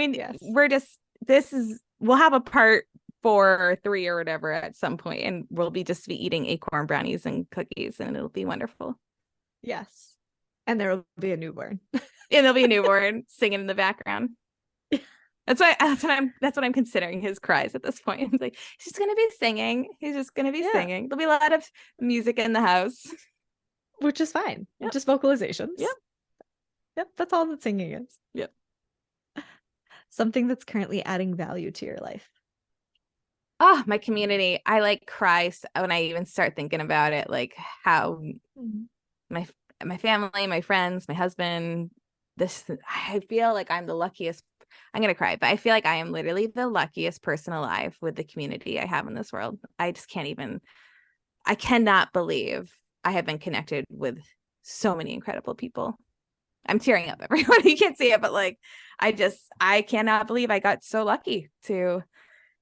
We'll have a part 4 or 3 or whatever at some point, and we'll be eating acorn brownies and cookies, and it'll be wonderful. Yes. And there will be a newborn. And there'll be a newborn singing in the background. That's what I'm considering his cries at this point. It's like, he's gonna be singing. He's just gonna be singing. There'll be a lot of music in the house, which is fine. Yep. Just vocalizations. Yep. That's all that singing is. Yep. Something that's currently adding value to your life. Oh, my community. I like cry when I even start thinking about it, like how my family, my friends, my husband, I feel like I'm the luckiest. I'm going to cry, but I feel like I am literally the luckiest person alive with the community I have in this world. I cannot believe I have been connected with so many incredible people. I'm tearing up, everyone. You can't see it, but like, I cannot believe I got so lucky to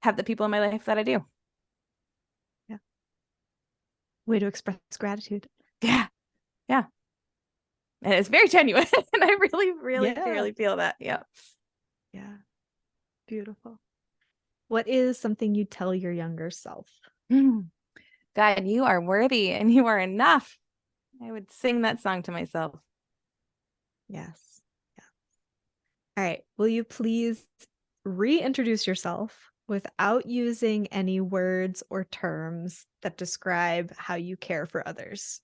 have the people in my life that I do. Yeah. Way to express gratitude. Yeah. Yeah. And it's very genuine. And I really, really feel that. Yeah. Yeah. Beautiful. What is something you tell your younger self? God, you are worthy and you are enough. I would sing that song to myself. Yes. Yeah. All right. Will you please reintroduce yourself without using any words or terms that describe how you care for others?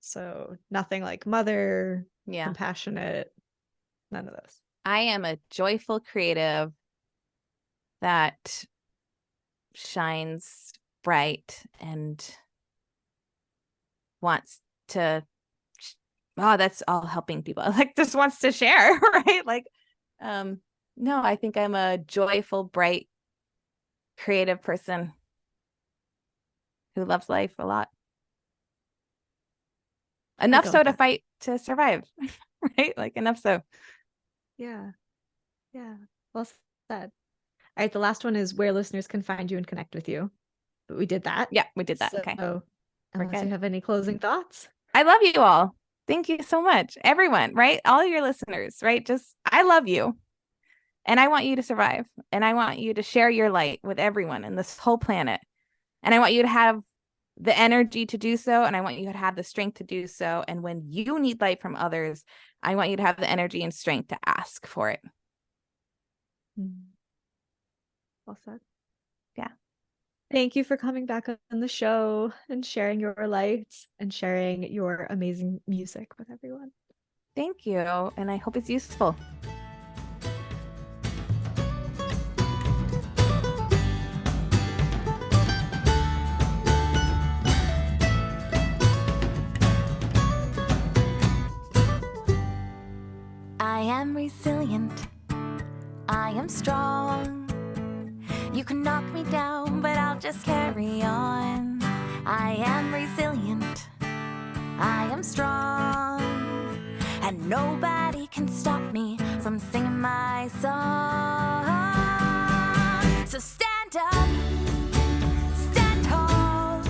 So nothing like mother, compassionate, none of those. I am a joyful creative that shines bright and wants to, that's all helping people. Like, just wants to share, right? Like, no, I think I'm a joyful, bright, creative person who loves life a lot. Enough so to fight to survive, right? Like, enough so. Yeah. Yeah. Well said. All right. The last one is where listeners can find you and connect with you. But we did that. Yeah, we did that. So, okay. Unless you have any closing thoughts. I love you all. Thank you so much. Everyone, right? All your listeners, right? I love you. And I want you to survive. And I want you to share your light with everyone in this whole planet. And I want you to have the energy to do so. And I want you to have the strength to do so. And when you need light from others, I want you to have the energy and strength to ask for it. Well said. Yeah. Thank you for coming back on the show and sharing your light and sharing your amazing music with everyone. Thank you. And I hope it's useful. I am resilient. I am strong. You can knock me down, but I'll just carry on. I am resilient. I am strong. And nobody can stop me from singing my song. So stand up, stand tall,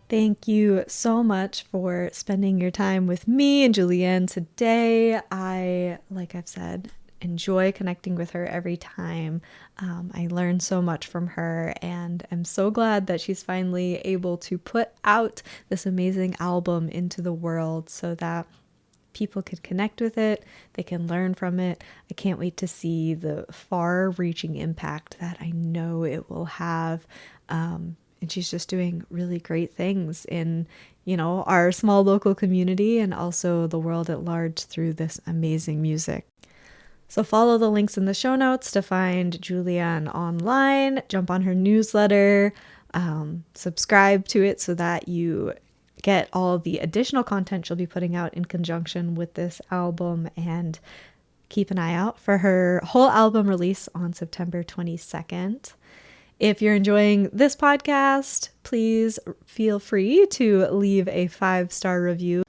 Thank you so much for spending your time with me and Julieann today. Like I've said, enjoy connecting with her every time. I learn so much from her, and I'm so glad that she's finally able to put out this amazing album into the world so that people can connect with it, they can learn from it. I can't wait to see the far-reaching impact that I know it will have. And she's just doing really great things in, our small local community and also the world at large through this amazing music. So follow the links in the show notes to find Julieann online, jump on her newsletter, subscribe to it so that you get all of the additional content she'll be putting out in conjunction with this album, and keep an eye out for her whole album release on September 22nd. If you're enjoying this podcast, please feel free to leave a 5-star review.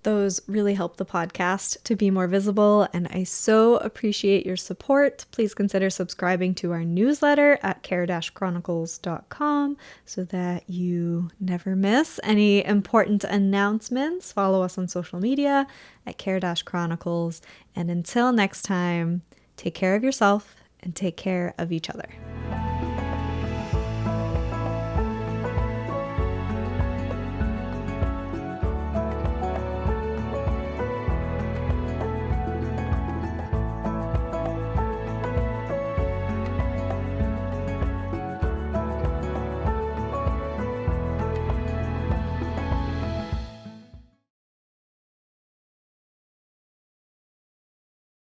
Those really help the podcast to be more visible, and I so appreciate your support. Please consider subscribing to our newsletter at care-chronicles.com so that you never miss any important announcements. Follow us on social media at care-chronicles, and until next time, take care of yourself and take care of each other.